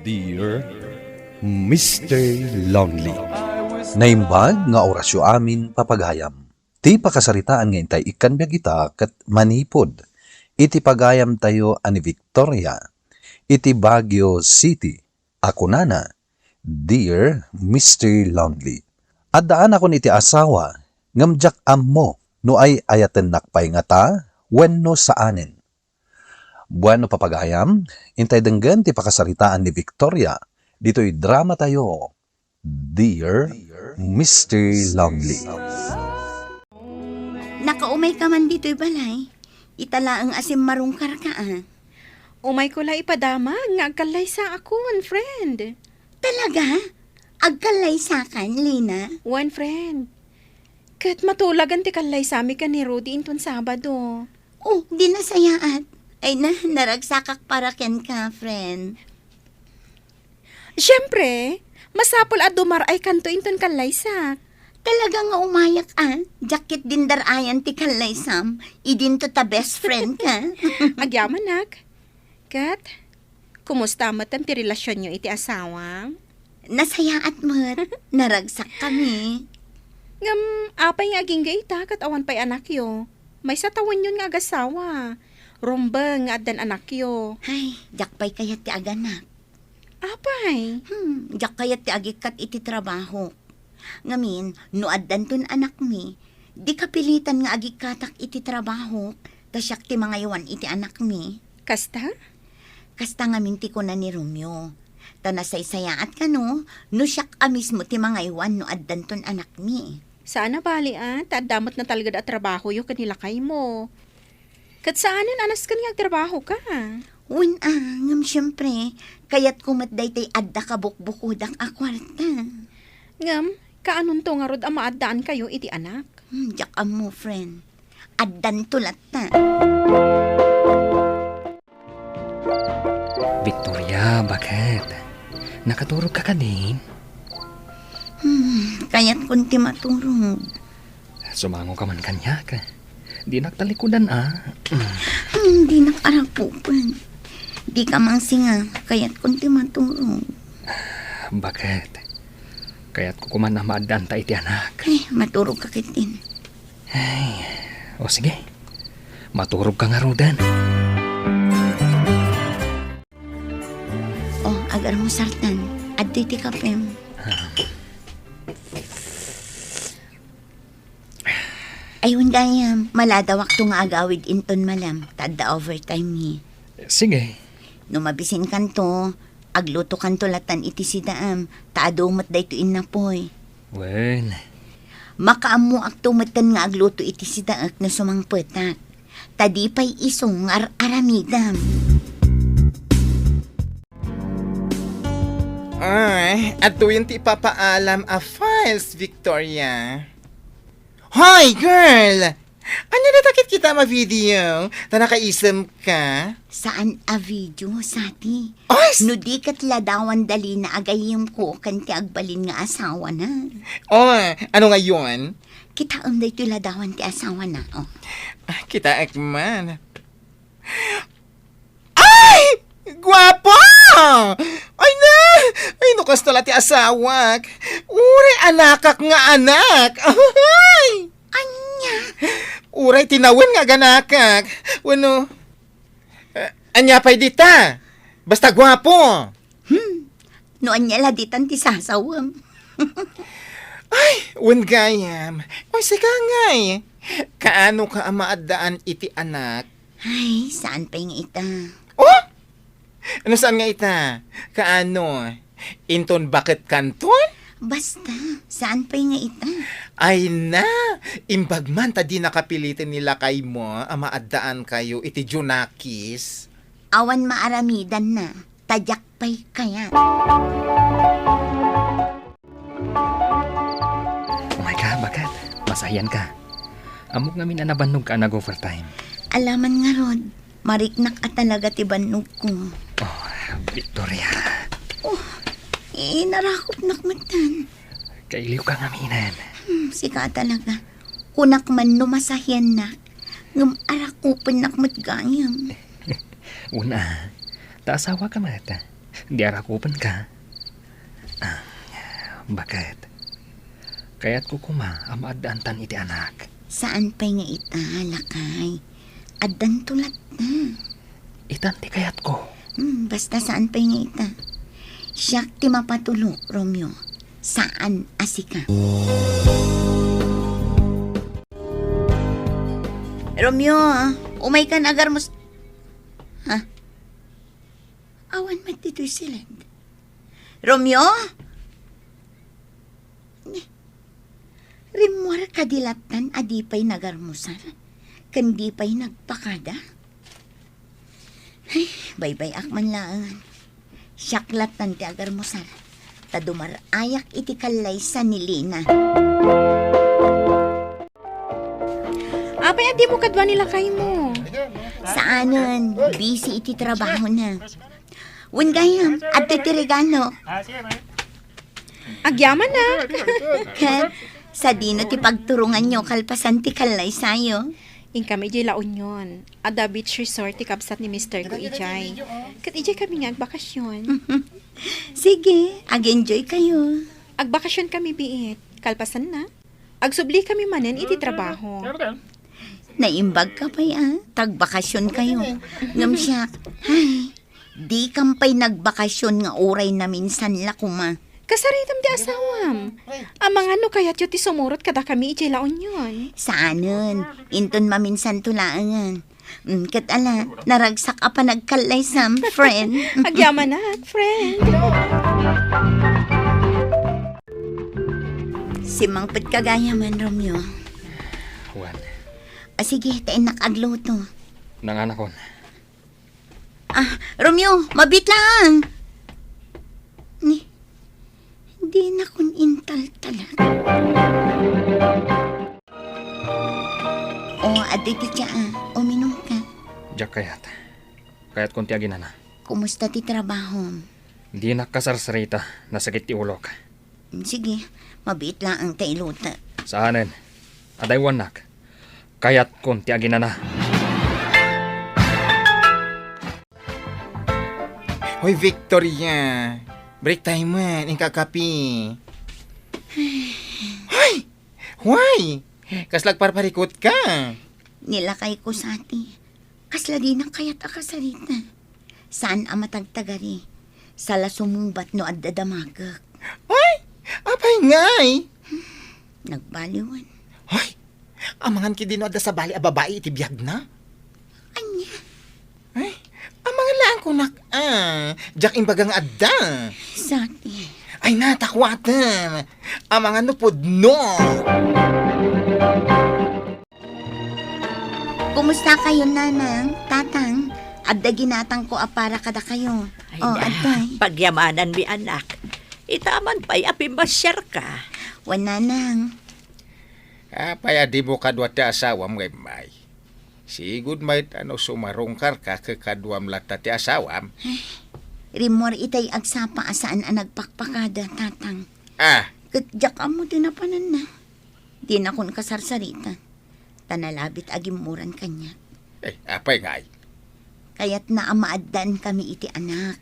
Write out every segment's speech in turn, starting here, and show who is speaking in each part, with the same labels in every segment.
Speaker 1: Dear Mr. Lonely.
Speaker 2: Naimbag nga orasyo amin papaghayam. Ti pakasaritaan nga intay ikan biya kita kat manipod. Iti pagayam tayo ani Victoria. Iti Baguio City. Ako nana, Dear Mr. Lonely. At daan ako niti asawa, ngamjak ammo, no ay ayaten nakpay nga ta, wenno saanin. Bueno papagayam, intay denggan ti pakasaritaan ni Victoria. Dito'y drama tayo. Dear Mr. Lonely.
Speaker 3: Nakaumay ka man dito'y balay. Itala ang asim marungkar ka
Speaker 4: Umay ko la ipadama, nga agkalay sa ako, one friend.
Speaker 3: Talaga? Agkalay sa kan, Lina?
Speaker 4: One friend. Kat matulagan ti kalay sami ka ni Rudy inton Sabado.
Speaker 3: Oh, di nasayaat. Ay naragsakak para ken ka, friend.
Speaker 4: Siyempre, masapol at dumar ay kanto inton kalay sak.
Speaker 3: Talaga nga umayak Jakit din darayan ti kalay sam. Idin to ta best friend ka.
Speaker 4: Agyaman nak. Kat, kumusta mo ti relasyon nyo iti asawa?
Speaker 3: Nasayaat mo't. Naragsak kami.
Speaker 4: Ngam, apay nga aging gaita kat awan pa'y anak yo. May satawan yun nga agasawa. Rumbang nga adan anak yo.
Speaker 3: Ay, jakpay kayat ti aganak.
Speaker 4: Apay?
Speaker 3: Jak kayat ti agikat iti trabaho. Ngamin, no addan ton anak mi, di kapilitan nga agikatak iti trabaho, tasyak ti mga iwan iti anak mi.
Speaker 4: Kasta?
Speaker 3: Kasta ngamin ti ko na ni Romeo. Tanasay-sayaat ka no siyak amis mo ti mga iwan no addan ton anak mi.
Speaker 4: Saan na bali Taadamot na talaga at trabaho yo kanila kay mo. Kat saanin anas kaniyang trabaho ka?
Speaker 3: Ngam siyempre, kayat kumatday tay adda ka bukbukudak a kwarta.
Speaker 4: Ngam, kaanon to nga rod ang maadaan kayo iti anak?
Speaker 3: Jak mo, friend. Addan tulat na.
Speaker 5: Victoria, bakit? Nakaturog ka din?
Speaker 3: Kayat kunti maturog.
Speaker 5: Sumango ka man kanya ka. Di naktalikudan
Speaker 3: Di nakarapupan. Di ka mang singa, kayat kunti maturog.
Speaker 5: Bakit? Kaya't kukuman na maadanta iti anak.
Speaker 3: Ay, maturog ka kitin.
Speaker 5: Ay, o sige. Maturog ka nga rodan.
Speaker 3: Oh, agar mo sartan. Adto iti kapem. Ayun dayam, malada wakto nga agawid inton malam. Tadda overtime ni.
Speaker 5: Sige.
Speaker 3: No mabisin kanto, agluto kanto latan iti sidaam. Taadumot dayto inapoy.
Speaker 5: Well,
Speaker 3: Makaamu aktumatan nga agluto iti sidaak na sumangpetak. Tadipay isong aramidam.
Speaker 6: Ay, at tuwing ti papaalam a files, Victoria. Hoy, girl! Ano na takit kita ma-video? Ta nakaisam ka?
Speaker 3: Saan a video, Sati?
Speaker 6: Ay,
Speaker 3: No di kat ladawan dali na agayim ko kanti agbalin nga asawa na.
Speaker 6: ano nga yun?
Speaker 3: Kita day ito ladawan ti asawa na. Oh.
Speaker 6: Kita ekman. Ay! Gwapo! Ay na! Ay, nukas tala ti asawak. Uri, anakak nga anak. Ay!
Speaker 3: Anya?
Speaker 6: Uray, tinawin nga ganakak. Wano? Anya pa'y dita. Basta gwapo.
Speaker 3: No anya laditan ti sasawam.
Speaker 6: Ay, wen gayam. Ay, sika ngay. Kaano ka ang maadaan iti anak?
Speaker 3: Ay, saan pa yung ita?
Speaker 6: Oh! Ano saan nga ita? Kaano? Inton bakit kanton?
Speaker 3: Basta, saan pa yung ita?
Speaker 6: Ay na! Imbag man ta di nakapilitin nila kay mo ang maadaan kayo iti Junakis.
Speaker 3: Awan maaramidan na. Tadyak pa'y kaya.
Speaker 5: oh my God, bakit? Masayan ka. Amok ngamin na nabanog ka nag-overtime.
Speaker 3: Alaman nga rod, mariknak at talaga ti banog ko.
Speaker 5: Oh, Victoria.
Speaker 3: Narakop nakmatan.
Speaker 5: Kailiw ka ngaminan.
Speaker 3: Sika talaga. Kunak man numasahyan na. Ngam arakupan nakmat gayam.
Speaker 5: Una, taasawa ka mata. Di arakupan ka. Bakit? Kaya't ko kuma ang maaddaantan iti anak.
Speaker 3: Saan pa'y nga ita, lakay? Addan tulat na.
Speaker 5: Itanti kayat ko.
Speaker 3: Basta saan pa'y nga ita. Siyak ti mapatulo, Romeo. Saan asika? Romeo, umay kan agar mo... Ha? Awan man dito'y silent. Romeo? Rimwar kadilatan adipay nagarmusar. Kandi pa'y nagpakada. Ay, baybay akman laan. Syaklatan ti agarmusar. Tadumar ayak iti kalay sa nilina.
Speaker 4: Apay, adi mo kadwa nila kay mo.
Speaker 3: Saanan? Busy iti trabaho na. Wengayam, at titirigano.
Speaker 4: Agyaman na.
Speaker 3: Kat, sa dino ti pagturungan nyo kalpasan ti kalay sayo.
Speaker 4: In kami ijay La Union. Ada beach resort ti kabsat ni Mr. ko ijay. Kat ijay kami nga agbakasyon.
Speaker 3: Sige, ag-enjoy kayo.
Speaker 4: Agbakasyon kami biit. Kalpasan na. Agsubli kami manen iti trabaho.
Speaker 3: Naimbag ka pa'y tagbakasyon kayo. Ngam siya, ay, di kampay nagbakasyon nga oray na minsan lakuma.
Speaker 4: Kasaritam di asawam. Amang ano kayat yu ti sumurot kada kami ijay La Union.
Speaker 3: Saanan, inton maminsan tulaangan. Kat ala, naragsak ka pa nagkalay sam, friend.
Speaker 4: Agyaman na, friend.
Speaker 3: Si Mangpet kagaya man, Romeo.
Speaker 5: Juan,
Speaker 3: Sige, tain nakagluto.
Speaker 5: nanganakon.
Speaker 3: Romeo, mabit lang. Hindi na kun intal talaga. Aditi siya uminom ka.
Speaker 5: Diyak kayat. Kayat konti agin na.
Speaker 3: Kumusta ti trabaho?
Speaker 5: Di nakasarsarita, nasakit ti ulok.
Speaker 3: Sige, mabit lang ang tailuta.
Speaker 5: Saanen? Aday wanak. Kayat konti agin na.
Speaker 6: Hoy, Victoria. Break time man, ang kakapi. Hoy! Why? Kaslag parparikot ka.
Speaker 3: Nilakay ko sa ati. Kasla di na kaya't akasarita. Saan ang matagtagari? Sala sumumbat no at dadamagak.
Speaker 6: Hoy! Apay ngay!
Speaker 3: Nagbaliwan.
Speaker 6: Hoy! Amangan ki din sa bali a babae iti biyag na.
Speaker 3: Anya?
Speaker 6: Ay, amangan lang ko nak. Diyak imbagang adda.
Speaker 3: Sa ati.
Speaker 6: Ay natakwatan. Amangan no pod no.
Speaker 3: Kumusta kayo, nanang, tatang? Adda ginatang ko para kada kayo.
Speaker 7: Ay
Speaker 3: Aday.
Speaker 7: pagyamanan mi anak. Itaman pa'y apimbasyar ka.
Speaker 3: Wananang.
Speaker 6: Apay adi mo kadwa ti asawam ngay may. Sigud may sumarungkar ka kadwam lata ti asawam.
Speaker 3: Rimor itay agsapa asaan ang nagpakpakada, tatang. Katjak mo din na panan na. Di na kun kasarsarita. Tanalabit agimuran kanya.
Speaker 6: Apay ngay.
Speaker 3: Kaya't naamaaddan kami iti anak.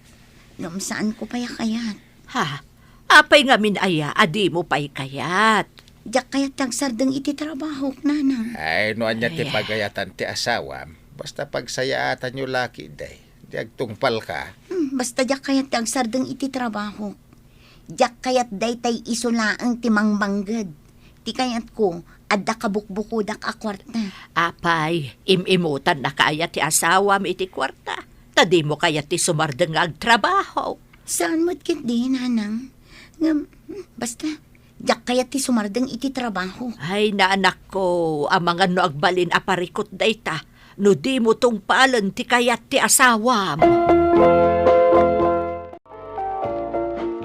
Speaker 3: Ngam saan ko paya kayat.
Speaker 7: Ha? Apay nga minaya, adi mo pa'y kayat.
Speaker 3: Diyak kaya't tagsardeng iti trabaho, nanang.
Speaker 6: Ay, noan niya ti pagayatan ti asawam. Basta pagsayaatan nyo laki day. Diag tungpal ka.
Speaker 3: Basta diyak kaya't tagsardeng iti trabaho. Diyak kaya't daytay isulaang timang banggad. Ti kayat ko, adda kabukbukudak a kwarta.
Speaker 7: Apay, imimutan na kaya ti asawam iti kwarta. Tadi mo kaya ti sumardeng agtrabaho.
Speaker 3: Saan mo't kit di, nanang? Ngam, basta, diyak kaya't ti sumardeng iti trabaho.
Speaker 7: Ay, naanak ko, amangan no agbalin aparikot dayta. No di mo tong palan ti kayat ti asawam.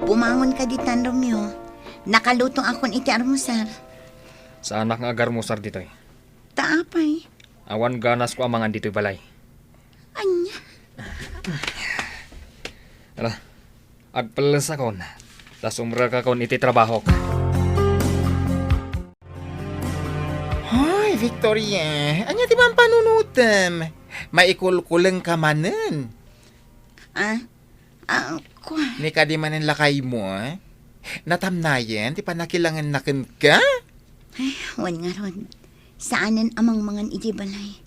Speaker 3: Bumangon ka ditan, Romeo. Nakalutong akon iti armusar.
Speaker 5: Sa anak nga agarmusar dito'y.
Speaker 3: Taapay.
Speaker 5: Awan ganas ko amangan dito'y balay.
Speaker 3: Anya.
Speaker 5: Ala, agpalas akon. Tas umra ka kon iti trabaho.
Speaker 6: Hoy, Victoria. Anya ti man panunutem? Maikulkulang ka manen.
Speaker 3: ko.
Speaker 6: Ni ka di manin lakay mo, natamnayan, ti panakilangan nakin ka?
Speaker 3: Wan nga ron. Saanan amang mangan iti balay.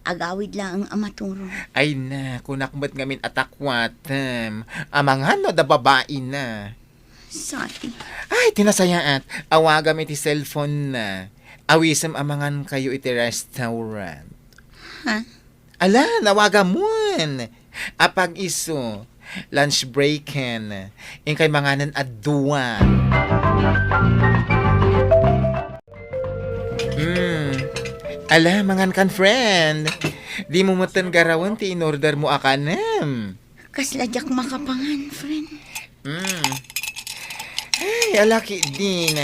Speaker 3: Agawid lang ang amaturo.
Speaker 6: Ay na, kunakmat ngamin atakwatem. Amangan no da babae na.
Speaker 3: Sati.
Speaker 6: Ay, tinasayaat. Awagam iti cellphone na. Awisam amangan kayo iti restaurant.
Speaker 3: Ha?
Speaker 6: Ala, nawagam mon. Apag iso, lunch breaken. Ingkay manganan aduan. Ala, mangan kan friend. Di mo matan garawan ti in-order mo akanem.
Speaker 3: Kasladyak makapangan, friend.
Speaker 6: Ay, alaki din.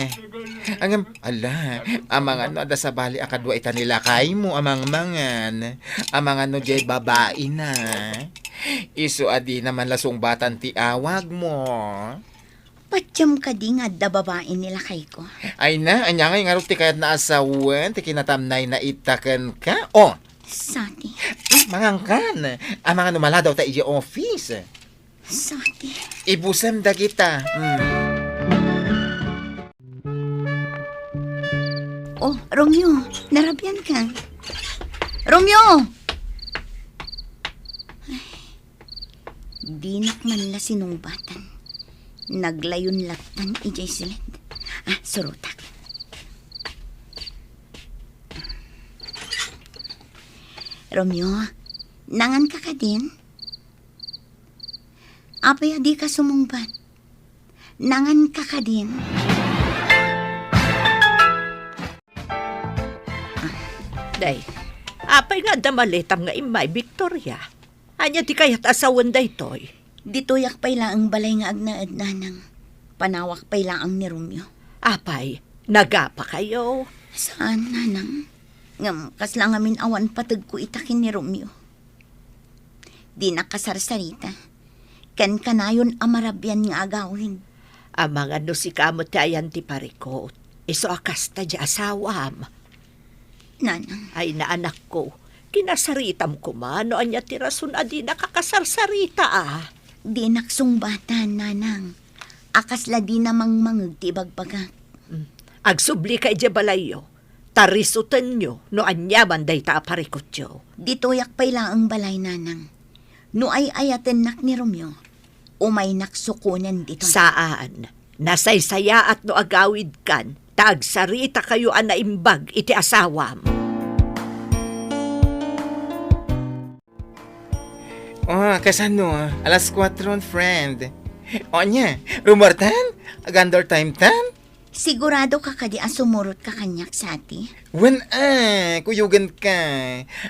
Speaker 6: Amang ano, ada sa bali akadwa ita nila kay mo, amang mangan. Amang ano, jay babae na. Iso adi naman lasong batan ti awag mo.
Speaker 3: Patyam ka di nga da babae nila kay ko.
Speaker 6: Ay na, anya nga yung ti kayat na asawan, ti kinatamnay na itakan ka. Oh,
Speaker 3: Sati.
Speaker 6: mangangkan. Amang ano, maladaw ta iji office.
Speaker 3: Sati.
Speaker 6: Ibusam da kita.
Speaker 3: Oh, Romeo, narabyan ka. Romeo! Ay, di nakman la sinungbatan. Naglayon latan ijay silid. Surutak. Romeo, nangan ka din? Apay di ka sumungbat. Nangan ka din?
Speaker 7: Day, apay nga damalitam nga imay, Victoria. Anya di kayat asawan day toy.
Speaker 3: Ditoyak pay lang ang balay nga agnaad nanang. Panawak pay lang ang ni Romeo.
Speaker 7: Apay, nagapa kayo.
Speaker 3: Saan, nanang? Ngam, kasla nga min awan patag ko itakin ni Romeo. Di nakasarsarita. Kan kanayon amarabyan nga agawin.
Speaker 7: Amang ano si kamot ayan ti parikot. Iso akas ta di asawam.
Speaker 3: Nanang,
Speaker 7: Ay na anak ko, kinasaritam ko man, no anya ti rason adi nakakasarsarita
Speaker 3: di naksungbatan, nanang. Akasla di namang mangag ti bagbaga.
Speaker 7: Agsubli kay di balayo, tarisutan nyo, no anya banday ta parikot yo.
Speaker 3: Ditoyak pay lang ang balay, nanang. No ay ayaten nak ni Romeo, umay naksukunan dito.
Speaker 7: Saan? Nasaysaya at no agawid kan, tagsarita kayo anaimbag iti asawam.
Speaker 6: Oh, kasano? Alas 4, friend. O nya, rumortan? Agandor time tan?
Speaker 3: Sigurado ka kadi asumurot ka kanyak sa ati?
Speaker 6: Wen kuyugan ka.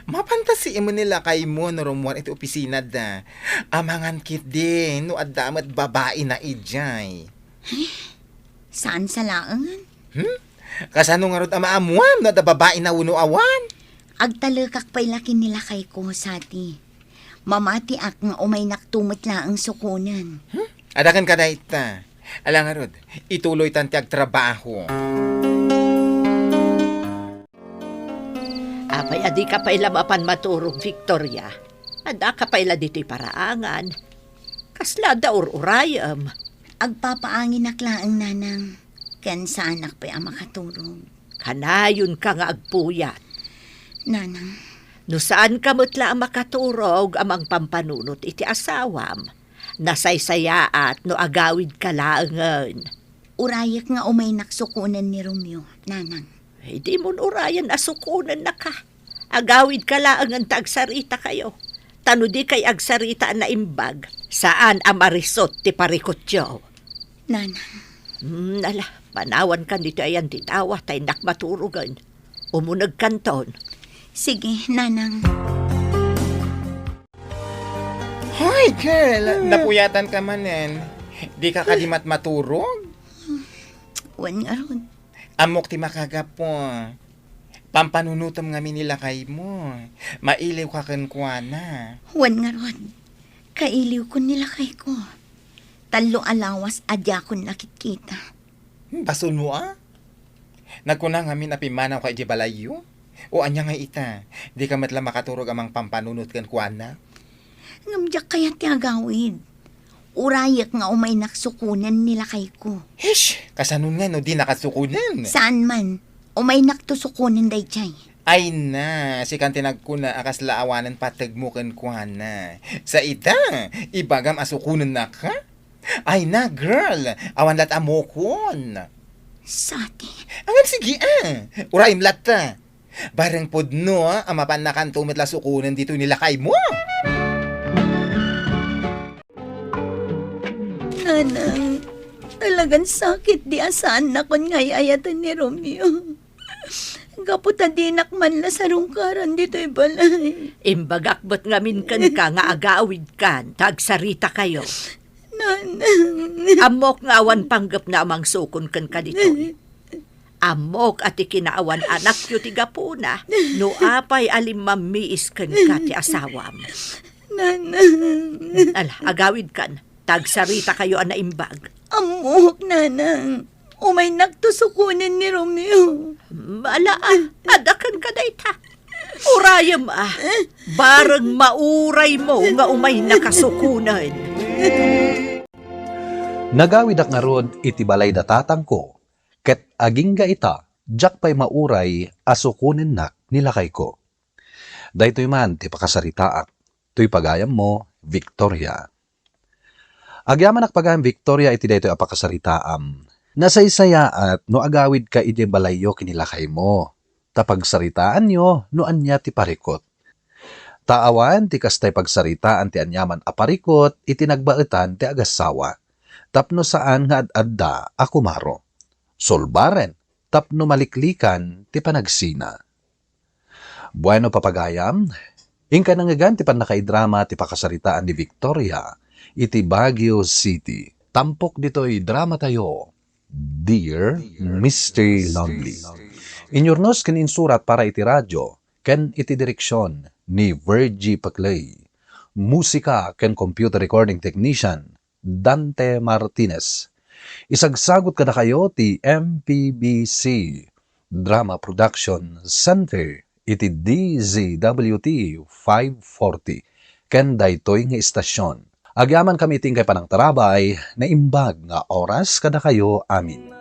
Speaker 6: Mapantasi mo nila kay mo no rumor iti opisina da. Amangan kit din, no adamat babae na ijay.
Speaker 3: Saan sa laangan?
Speaker 6: Kasano nga rod amaamuan no da babae na uno awan?
Speaker 3: Agtalakak pay laki nila kay ko sa ati. Mamati ak nga umay naktumot la ang sukunan.
Speaker 6: Adakan ka na ita. Alang nga rod, ituloy tanti agtrabaho.
Speaker 7: Apay adi ka pa'y lamapan maturog, Victoria. Ada ka pa'y dito'y paraangan. Kasla da urayam.
Speaker 3: Agpapaangin naklaang nanang. Ken sa anak pa'y ang makaturog.
Speaker 7: Kanayon ka nga agpuyat.
Speaker 3: Nanang,
Speaker 7: No saan ka mutla ang makaturog amang pampanunot iti asawam. Nasaysayaat no agawid ka laangan.
Speaker 3: urayak nga umay naksukunan ni Romeo, nanang.
Speaker 7: Di mo urayan asukunan na ka. Agawid ka laangan ta agsarita kayo. Tano di kay agsarita na imbag. Saan amarisot ti parikotyo?
Speaker 3: Nanang,
Speaker 7: Ala, panawan kan dito ayan titawa tay nakmaturugan. Umunag kanton.
Speaker 3: sige, nanang.
Speaker 6: Hoy, girl! Napuyatan ka manen. Di ka kadimat maturog?
Speaker 3: Wan nga ron.
Speaker 6: Amok ti makagapo. Pampanunutom nga minila kay mo. Mailiw ka kenkwana.
Speaker 3: Wan nga ron. Kailiw ko nila kay ko. Talo alawas adya ko nakikita.
Speaker 6: Basun mo Nagkuna nga min apimanaw kay di balayo? O anya nga ita, di ka matla makaturog amang pampanunot kenkwana?
Speaker 3: Ngamdyak kaya ti agawid. Urayak nga umay naksukunan nila kay ko.
Speaker 6: Hish, kasanon nga no, di nakasukunan.
Speaker 3: Saan man, umay naktusukunan day chay.
Speaker 6: Ay na, si kan tinagkuna akas laawanan patagmukan kuhan na. Sa ita, ibagam asukunan na ka? Ay na, girl, awan lat amokon.
Speaker 3: Sati.
Speaker 6: Angan sige uraim lat ta. Bareng podno, amapan na kan tumit la sukunan dito nila kay mo.
Speaker 3: Nanang, talagang sakit di asaan na kon ngay ayatan ni Romeo. Kaputa dinak man la sa rungkaran dito'y balay.
Speaker 7: Imbagakbot ngamin kan ka nga agawid kan, tagsarita kayo.
Speaker 3: Nanang.
Speaker 7: Amok nga awan panggap na amang sukon kan ka dito. Amok at ikinaawan anak yu tigapuna, no apay alim mamiis kan ka ti asawam.
Speaker 3: Nanang.
Speaker 7: Ala, agawid kan, tagsarita kayo ana imbag.
Speaker 3: Amok, nanang. Umay naktusukunan ni Romeo.
Speaker 7: Malaan, adakan ka dayta. Urayam bareng mauray mo nga umay nakasukunan.
Speaker 2: Nagawid ak nga rod iti balay datatang ko, ket aging ga ita, jak pa'y mauray asukunin nak nilakay ko. Daytoy man ti pakasaritaak, tuy pagayam mo, Victoria. Agyaman ak pagayam Victoria iti daytoy apakasaritaam. Nasaysaya at no agawid ka iti balayo kinilakay mo. Tapagsaritaan nyo no anya ti parikot. Taawan ti kastay pagsaritaan ti anyaman aparikot iti nagbaetan ti agasawa. Tapno saan nga ad-adda akumaro. Solbaren tapno maliklikan ti panagsina. Bueno papagayam, ingka nangagan ti panakaidrama ti pakasaritaan ni Victoria iti Baguio City. Tampok dito'y drama tayo. Dear Mr. Lonely. Inyornos ken insurat para iti radyo, ken iti direksyon ni Virgie Paclay. Musika ken computer recording technician, Dante Martinez. Isagsagot kada kayo ti MPBC Drama Production Center iti DZWT 540 ken daytoy nga istasyon. Agyaman kami tingkay panang tarabay na imbag nga oras kada kayo amin.